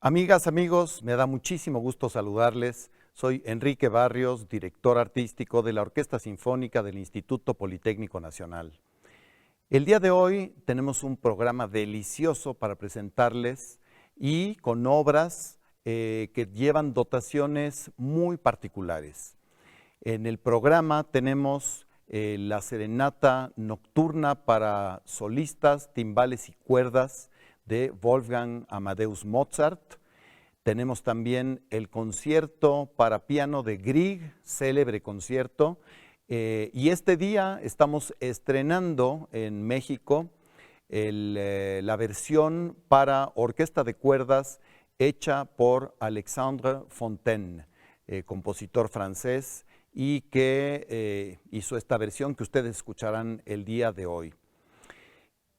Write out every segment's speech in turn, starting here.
Amigas, amigos, me da muchísimo gusto saludarles. Soy Enrique Barrios, director artístico de la Orquesta Sinfónica del Instituto Politécnico Nacional. El día de hoy tenemos un programa delicioso para presentarles y con obras que llevan dotaciones muy particulares. En el programa tenemos la serenata nocturna para solistas, timbales y cuerdas de Wolfgang Amadeus Mozart. Tenemos también el concierto para piano de Grieg, célebre concierto. Y este día estamos estrenando en México la versión para orquesta de cuerdas hecha por Alexandre Fontaine, compositor francés, y que hizo esta versión que ustedes escucharán el día de hoy.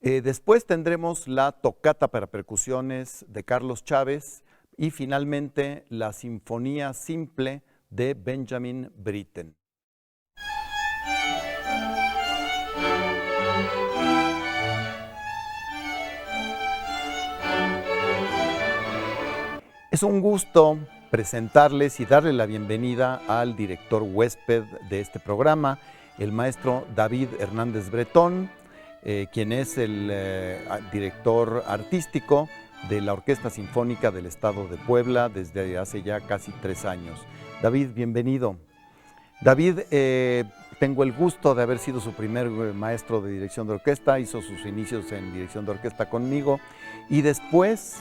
Después tendremos la tocata para percusiones de Carlos Chávez y finalmente la sinfonía simple de Benjamin Britten. Es un gusto presentarles y darle la bienvenida al director huésped de este programa, el maestro David Hernández Bretón, quien es el director artístico de la Orquesta Sinfónica del Estado de Puebla desde hace ya casi 3 años. David, bienvenido. David, tengo el gusto de haber sido su primer maestro de dirección de orquesta, hizo sus inicios en dirección de orquesta conmigo y después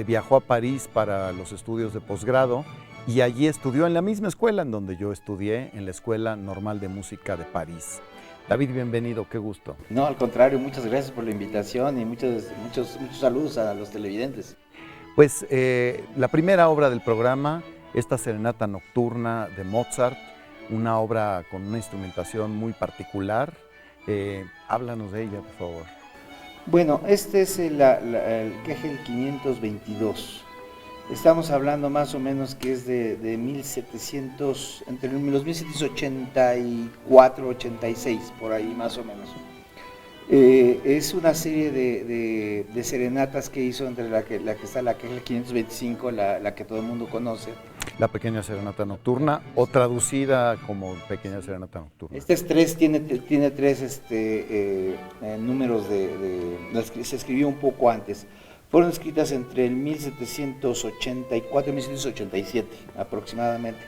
viajó a París para los estudios de posgrado y allí estudió en la misma escuela en donde yo estudié, en la Escuela Normal de Música de París. David, bienvenido, qué gusto. No, al contrario, muchas gracias por la invitación y muchos saludos a los televidentes. Pues la primera obra del programa, esta serenata nocturna de Mozart, una obra con una instrumentación muy particular. Háblanos de ella, por favor. Bueno, este es el Kegel 522. Estamos hablando más o menos que es de 1700, entre los 1784, 86, por ahí más o menos. Es una serie de serenatas que hizo, entre la que está la Kegel 525, la que todo el mundo conoce. La pequeña serenata nocturna, o traducida como pequeña serenata nocturna. Este es tiene tres números se escribió un poco antes. Fueron escritas entre el 1784 y 1787 aproximadamente,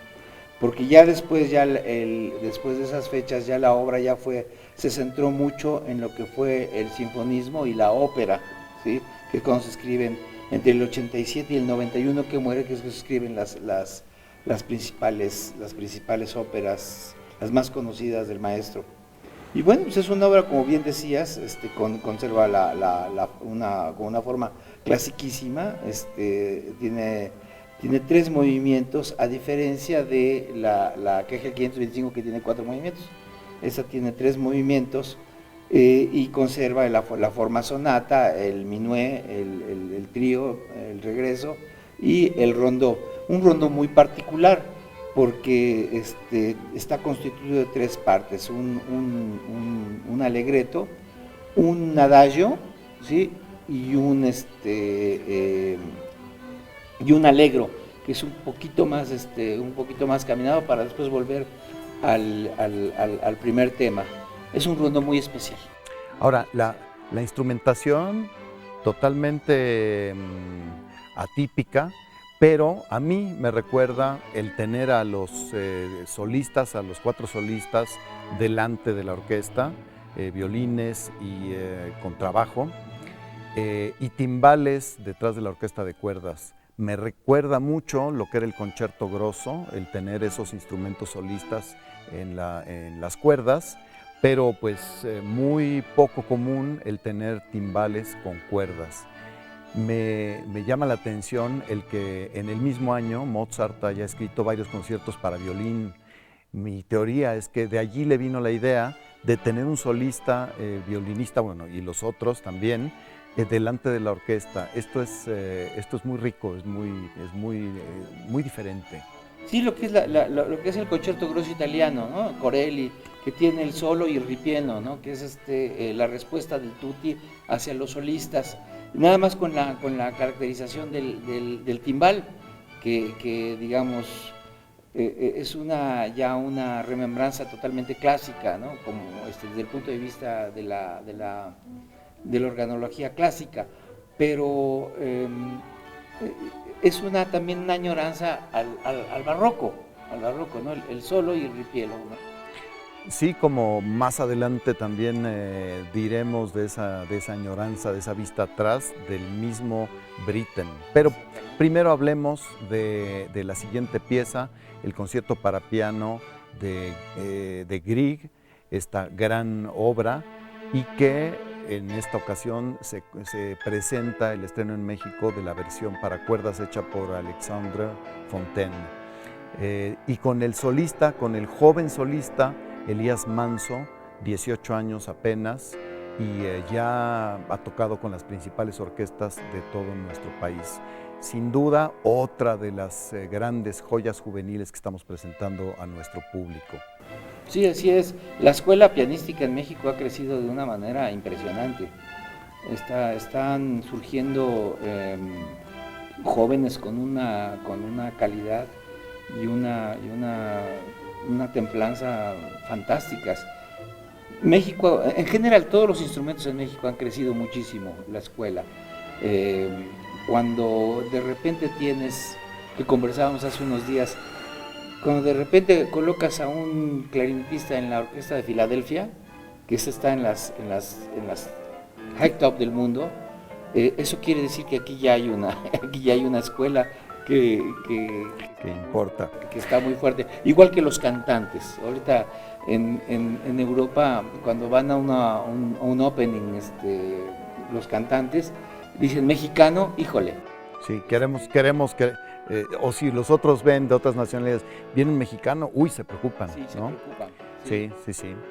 porque ya después, después de esas fechas, ya la obra se centró mucho en lo que fue el sinfonismo y la ópera, ¿sí? Que cuando se escriben entre el 87 y el 91 que muere, que es que se escriben las principales óperas, las más conocidas del maestro. Y bueno, pues es una obra, como bien decías, conserva una forma clasiquísima, tiene 3 movimientos, a diferencia de la Kegel 525 que tiene 4 movimientos. Esta tiene 3 movimientos y conserva la forma sonata, el minué, el trío, el regreso y el rondó. Un rondó muy particular, porque está constituido de 3 partes, un allegretto, un adagio, ¿sí? y un allegro, que es un poquito más caminado para después volver al primer tema. Es un rondó muy especial. Ahora, la instrumentación totalmente atípica, pero a mí me recuerda el tener a los solistas, a los 4 solistas delante de la orquesta, violines y contrabajo, y timbales detrás de la orquesta de cuerdas. Me recuerda mucho lo que era el concierto grosso, el tener esos instrumentos solistas en las cuerdas, pero pues muy poco común el tener timbales con cuerdas. Me llama la atención el que en el mismo año Mozart haya escrito varios conciertos para violín. Mi teoría es que de allí le vino la idea de tener un solista, violinista, bueno, y los otros también, delante de la orquesta. Esto es muy rico, es muy diferente. Sí, lo que es el concierto grosso italiano, ¿no? Corelli, que tiene el solo y el ripieno, ¿no? Que es la respuesta del tutti hacia los solistas. nada más con la caracterización del timbal, que digamos, es ya una remembranza totalmente clásica, ¿no? Como desde el punto de vista de la organología clásica, pero es también una añoranza al barroco, ¿no? El solo y el ripielo, ¿no? Sí, como más adelante también diremos de esa añoranza, de esa vista atrás del mismo Britten. Pero primero hablemos de la siguiente pieza, el concierto para piano de Grieg, esta gran obra, y que en esta ocasión se presenta el estreno en México de la versión para cuerdas hecha por Alexandre Fontaine. Y con el solista, con el joven solista, Elías Manso, 18 años apenas, y ya ha tocado con las principales orquestas de todo nuestro país. Sin duda, otra de las grandes joyas juveniles que estamos presentando a nuestro público. Sí, así es. La escuela pianística en México ha crecido de una manera impresionante. Están surgiendo jóvenes con una calidad y una templanza fantásticas. México, en general, todos los instrumentos en México han crecido muchísimo, la escuela. Cuando de repente que conversábamos hace unos días, cuando de repente colocas a un clarinetista en la orquesta de Filadelfia, que está en las high top del mundo, eso quiere decir que aquí ya hay una escuela que importa, que está muy fuerte, igual que los cantantes. Ahorita en Europa, cuando van a un opening, los cantantes dicen mexicano, híjole. Sí, queremos que, o si los otros ven de otras nacionalidades, viene un mexicano, uy, se preocupan, sí, se ¿no? preocupan. Sí.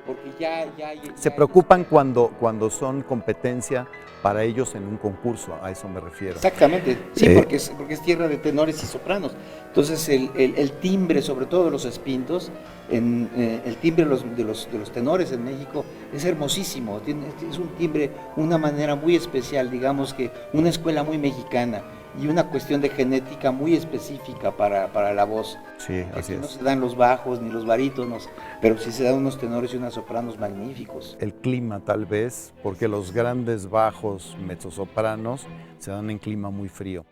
Porque ya se preocupan cuando son competencia para ellos en un concurso, a eso me refiero. Exactamente, sí, porque es tierra de tenores y sopranos. Entonces el timbre, sobre todo de los espintos, el timbre de los tenores en México es hermosísimo, es un timbre, una manera muy especial, digamos que una escuela muy mexicana y una cuestión de genética muy específica para la voz. Sí, así es. No se dan los bajos ni los barítonos, pero sí se dan unos tenores y unas sopranos magníficos. El clima tal vez, porque los grandes bajos mezzosopranos se dan en clima muy frío.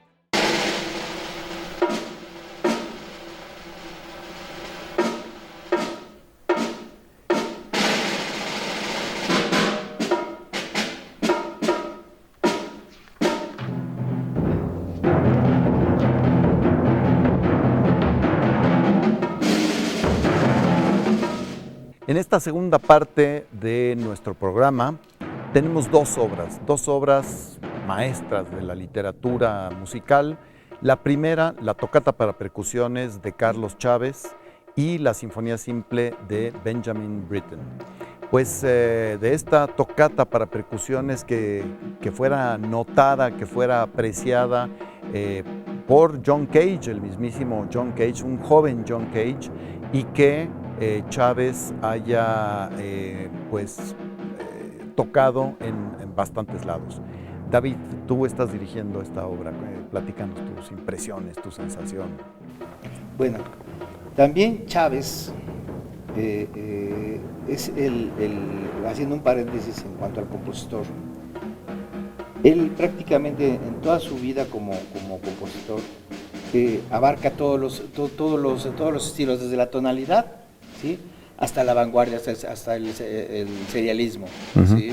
En esta segunda parte de nuestro programa tenemos dos obras maestras de la literatura musical. La primera, la tocata para percusiones de Carlos Chávez y la sinfonía simple de Benjamin Britten. Pues de esta tocata para percusiones que fuera notada, que fuera apreciada por John Cage, el mismísimo John Cage, un joven John Cage, y que Chávez haya tocado en bastantes lados. David, tú estás dirigiendo esta obra, platícanos tus impresiones, tu sensación. Bueno, también Chávez es haciendo un paréntesis en cuanto al compositor, él prácticamente en toda su vida como compositor abarca todos los estilos, desde la tonalidad, ¿sí?, hasta la vanguardia, hasta el serialismo, ¿sí?,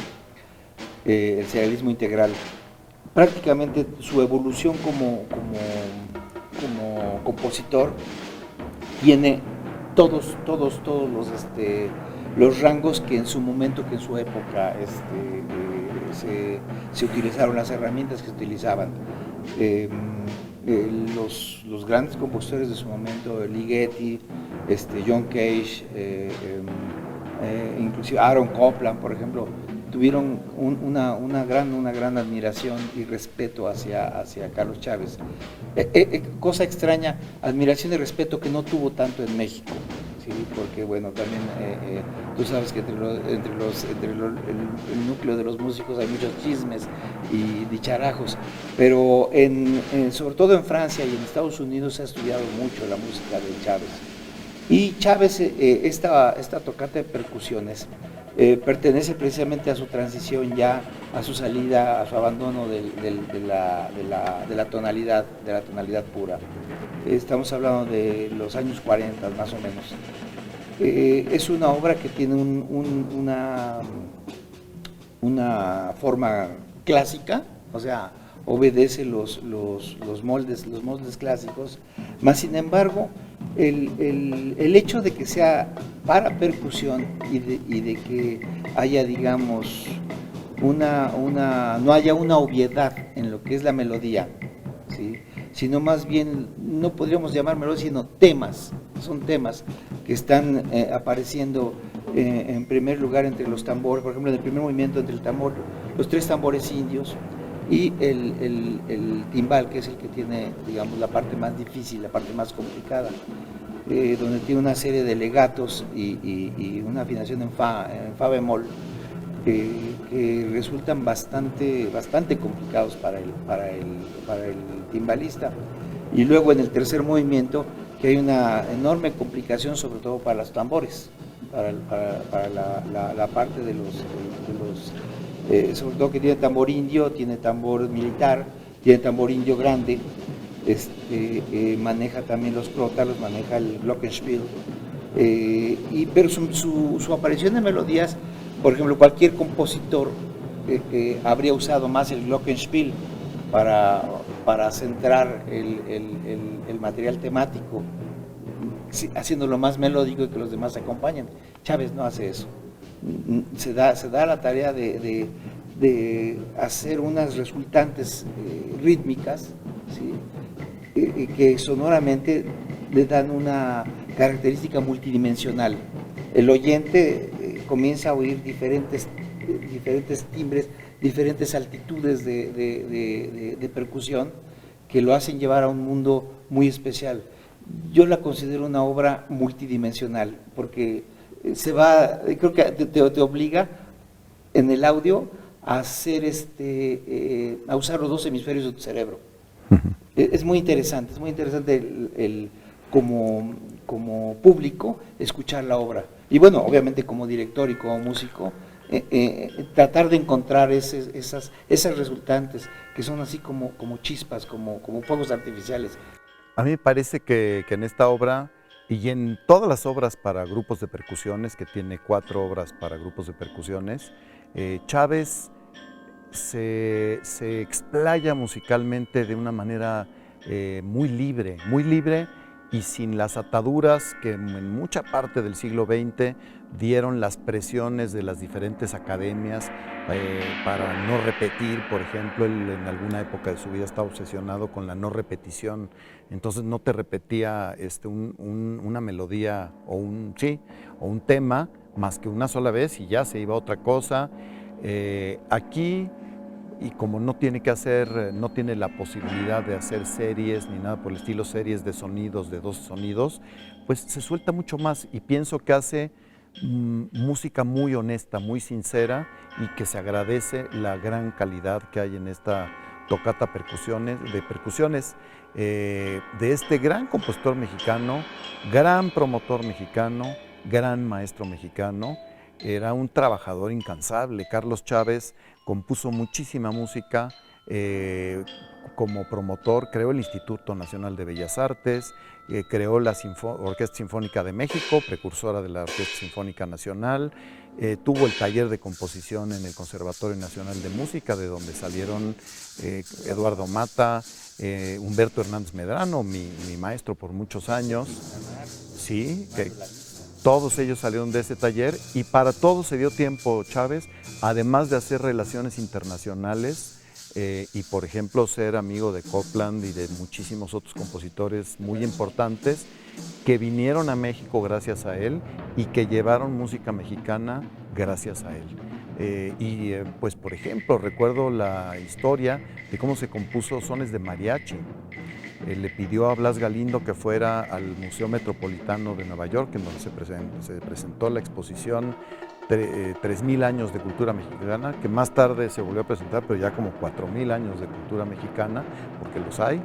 el serialismo integral. Prácticamente su evolución como compositor tiene todos los rangos que en su momento, que en su época se utilizaron, las herramientas que se utilizaban. Los grandes compositores de su momento, Ligeti, John Cage, inclusive Aaron Copland, por ejemplo, tuvieron una gran admiración y respeto hacia Carlos Chávez. Cosa extraña, admiración y respeto que no tuvo tanto en México, Sí, porque bueno, también tú sabes que el núcleo de los músicos hay muchos chismes y dicharajos, pero sobre todo en Francia y en Estados Unidos se ha estudiado mucho la música de Chávez. Y Chávez, esta tocata de percusiones, pertenece precisamente a su transición ya, a su salida, a su abandono de la tonalidad pura. Estamos hablando de los años 40 más o menos. Es una obra que tiene una forma clásica, o sea, obedece los moldes clásicos, más sin embargo, el hecho de que sea para percusión y de que haya, digamos, no haya una obviedad en lo que es la melodía, ¿sí? Sino más bien, no podríamos llamar melodía, sino temas, son temas que están apareciendo en primer lugar entre los tambores, por ejemplo, en el primer movimiento entre el tambor, los 3 tambores indios y el timbal, que es el que tiene, digamos, la parte más difícil, la parte más complicada, donde tiene una serie de legatos y una afinación en fa bemol, que resultan bastante complicados para el timbalista. Y luego en el tercer movimiento, que hay una enorme complicación, sobre todo para los tambores, para la parte de los sobre todo que tiene tambor indio, tiene tambor militar, tiene tambor indio grande, maneja también los crótalos, maneja el glockenspiel, pero su aparición de melodías, por ejemplo, cualquier compositor habría usado más el glockenspiel para centrar el material temático, haciéndolo más melódico y que los demás acompañen. Chávez no hace eso. Se da la tarea de hacer unas resultantes rítmicas, ¿sí? Que sonoramente le dan una característica multidimensional. El oyente comienza a oír diferentes timbres, diferentes altitudes de percusión que lo hacen llevar a un mundo muy especial. Yo la considero una obra multidimensional porque creo que te obliga en el audio a hacer a usar los 2 hemisferios de tu cerebro. Es muy interesante como público escuchar la obra. Y bueno, obviamente como director y como músico, tratar de encontrar esas resultantes que son así como chispas, como fuegos artificiales. A mí me parece que en esta obra y en todas las obras para grupos de percusiones, que tiene 4 obras para grupos de percusiones, Chávez se explaya musicalmente de una manera muy libre y sin las ataduras que en mucha parte del siglo XX dieron las presiones de las diferentes academias para no repetir. Por ejemplo, él en alguna época de su vida estaba obsesionado con la no repetición, entonces no te repetía una melodía o un tema más que una sola vez y ya se iba a otra cosa. Aquí, y como no tiene la posibilidad de hacer series ni nada por el estilo, series de sonidos, de 12 sonidos, pues se suelta mucho más y pienso que hace música muy honesta, muy sincera y que se agradece la gran calidad que hay en esta tocata de percusiones de este gran compositor mexicano, gran promotor mexicano, gran maestro mexicano. Era un trabajador incansable. Carlos Chávez compuso muchísima música, como promotor creó el Instituto Nacional de Bellas Artes, creó la Orquesta Sinfónica de México, precursora de la Orquesta Sinfónica Nacional, tuvo el taller de composición en el Conservatorio Nacional de Música, de donde salieron Eduardo Mata, Humberto Hernández Medrano, mi maestro por muchos años. Sí, que todos ellos salieron de ese taller y para todo se dio tiempo Chávez, además de hacer relaciones internacionales y por ejemplo ser amigo de Copland y de muchísimos otros compositores muy importantes que vinieron a México gracias a él y que llevaron música mexicana gracias a él. Pues por ejemplo recuerdo la historia de cómo se compuso Sones de Mariachi. le pidió a Blas Galindo que fuera al Museo Metropolitano de Nueva York, en donde se presentó la exposición 3.000 años de cultura mexicana, que más tarde se volvió a presentar, pero ya como 4.000 años de cultura mexicana, porque los hay.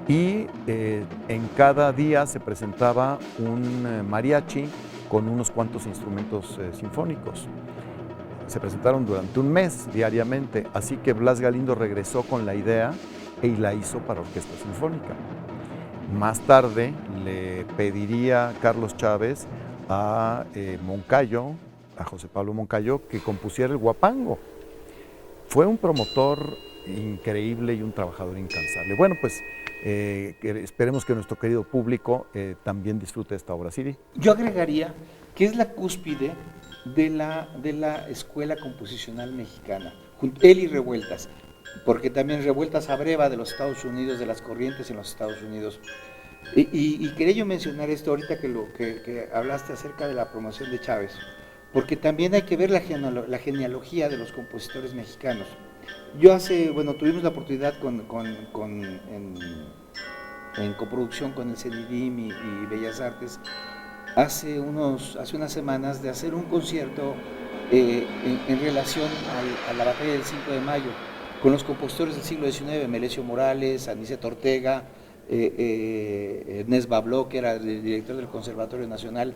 Y en cada día se presentaba un mariachi con unos cuantos instrumentos sinfónicos. Se presentaron durante un mes diariamente, así que Blas Galindo regresó con la idea y la hizo para orquesta sinfónica. Más tarde le pediría Carlos Chávez a Moncayo, a José Pablo Moncayo, que compusiera el guapango. Fue un promotor increíble y un trabajador incansable. Bueno, pues esperemos que nuestro querido público también disfrute esta obra. ¿Sí? Yo agregaría que es la cúspide de la escuela composicional mexicana, él y Revueltas, porque también Revueltas abreva de los Estados Unidos, de las corrientes en los Estados Unidos. Y quería yo mencionar esto ahorita que hablaste acerca de la promoción de Chávez, porque también hay que ver la genealogía de los compositores mexicanos. Yo tuvimos la oportunidad en coproducción con el CENIDIM y Bellas Artes, hace unas semanas, de hacer un concierto en relación a la batalla del 5 de mayo, con los compositores del siglo XIX, Melesio Morales, Aniceto Ortega, Ernest Babló, que era el director del Conservatorio Nacional,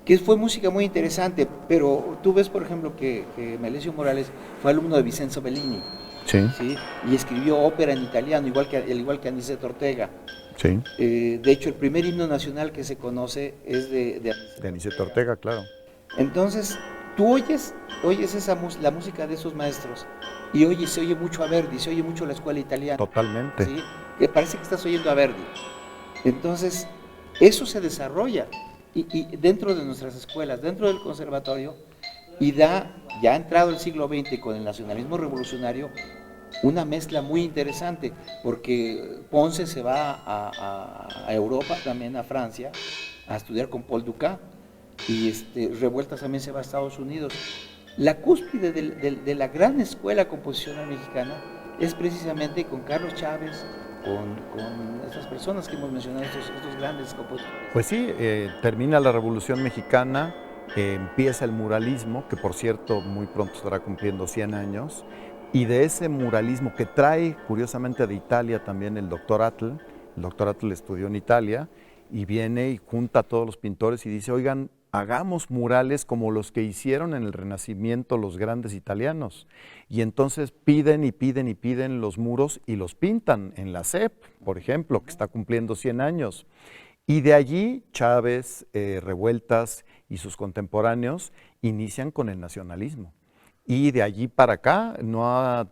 que fue música muy interesante, pero tú ves, por ejemplo, que Melesio Morales fue alumno de Vincenzo Bellini, ¿sí? Y escribió ópera en italiano, igual que Aniceto Ortega. Sí. De hecho, el primer himno nacional que se conoce es de Aniceto Ortega, claro. Entonces, tú oyes la música de esos maestros y se oye mucho a Verdi, se oye mucho la escuela italiana. Totalmente. ¿Sí? Que parece que estás oyendo a Verdi. Entonces, eso se desarrolla y dentro de nuestras escuelas, dentro del conservatorio, y ya entrado el siglo XX con el nacionalismo revolucionario, una mezcla muy interesante, porque Ponce se va a Europa, también a Francia, a estudiar con Paul Dukas, y Revueltas también se va a Estados Unidos. La cúspide de la gran escuela composicional mexicana es precisamente con Carlos Chávez, con estas personas que hemos mencionado, estos grandes compositores. Pues sí, termina la Revolución Mexicana, empieza el muralismo, que por cierto muy pronto estará cumpliendo 100 años, y de ese muralismo que trae curiosamente de Italia también el doctor Atl estudió en Italia, y viene y junta a todos los pintores y dice, oigan, hagamos murales como los que hicieron en el Renacimiento los grandes italianos. Y entonces piden y piden y piden los muros y los pintan en la SEP, por ejemplo, que está cumpliendo 100 años. Y de allí Chávez, Revueltas y sus contemporáneos inician con el nacionalismo. Y de allí para acá no ha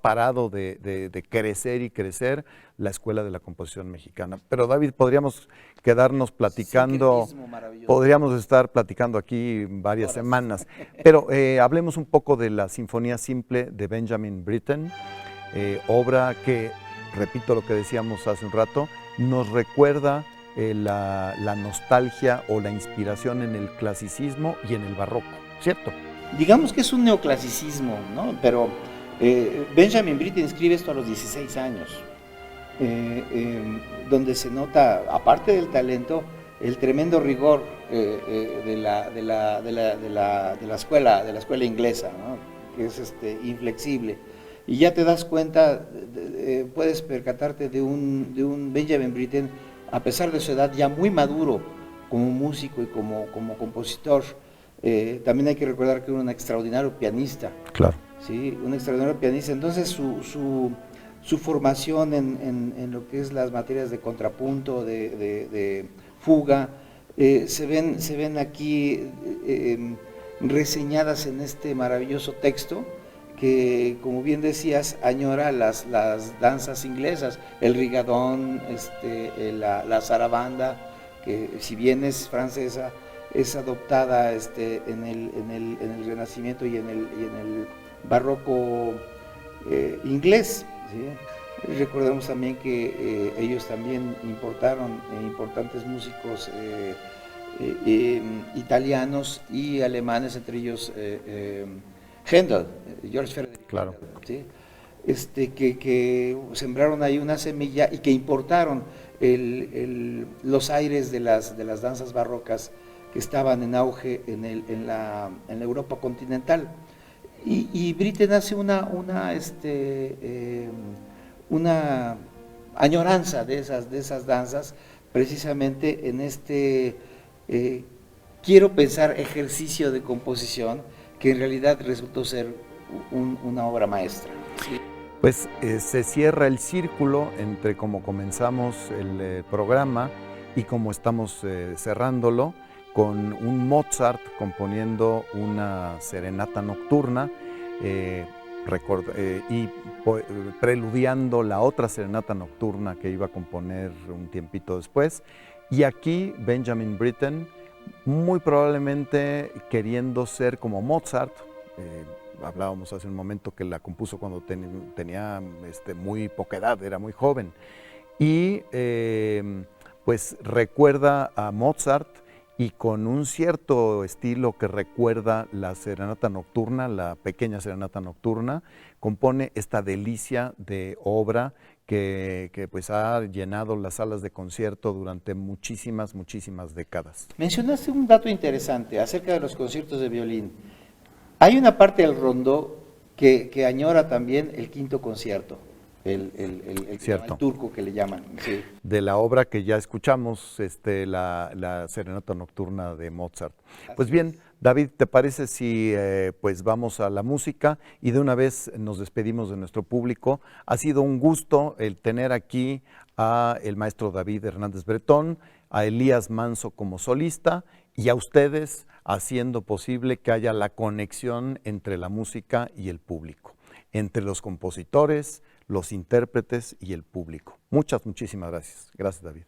parado de crecer y crecer la Escuela de la Composición Mexicana. Pero David, podríamos quedarnos platicando, podríamos estar platicando aquí varias semanas. Pero hablemos un poco de la Sinfonía Simple de Benjamin Britten, obra que, repito lo que decíamos hace un rato, nos recuerda la nostalgia o la inspiración en el clasicismo y en el barroco, ¿cierto? Digamos que es un neoclasicismo, ¿no? Pero Benjamin Britten escribe esto a los 16 años, donde se nota, aparte del talento, el tremendo rigor de la escuela inglesa, ¿no? Que es inflexible. Y ya te das cuenta, puedes percatarte de un Benjamin Britten, a pesar de su edad, ya muy maduro como músico y como compositor. También hay que recordar que era un extraordinario pianista. Claro. ¿Sí? Un extraordinario pianista. Entonces su formación en lo que es las materias de contrapunto, de fuga, se ven aquí reseñadas en este maravilloso texto que, como bien decías, añora las danzas inglesas, el rigadón, la zarabanda, que si bien es francesa, es adoptada en el Renacimiento y en el barroco inglés, ¿sí? Recordemos también que ellos también importaron importantes músicos italianos y alemanes, entre ellos Händel, George Frederick. Claro. ¿Sí? que sembraron ahí una semilla y que importaron los aires de las danzas barrocas que estaban en auge en la Europa continental. Y Britten hace una añoranza de esas danzas, precisamente en quiero pensar, ejercicio de composición, que en realidad resultó ser una obra maestra. ¿Sí? Pues se cierra el círculo entre cómo comenzamos el programa y cómo estamos cerrándolo, con un Mozart componiendo una serenata nocturna y preludiando la otra serenata nocturna que iba a componer un tiempito después. Y aquí Benjamin Britten, muy probablemente queriendo ser como Mozart, hablábamos hace un momento que la compuso cuando tenía muy poca edad, era muy joven, y pues recuerda a Mozart, y con un cierto estilo que recuerda la serenata nocturna, la pequeña serenata nocturna, compone esta delicia de obra que pues ha llenado las salas de concierto durante muchísimas décadas. Mencionaste un dato interesante acerca de los conciertos de violín. Hay una parte del rondó que añora también el quinto concierto, el turco que le llaman. Sí. De la obra que ya escuchamos, la serenata nocturna de Mozart. Pues bien, David, ¿te parece si pues vamos a la música y de una vez nos despedimos de nuestro público? Ha sido un gusto el tener aquí a el maestro David Hernández Bretón, a Elías Manso como solista y a ustedes haciendo posible que haya la conexión entre la música y el público, entre los compositores, los intérpretes y el público. Muchísimas gracias. Gracias, David.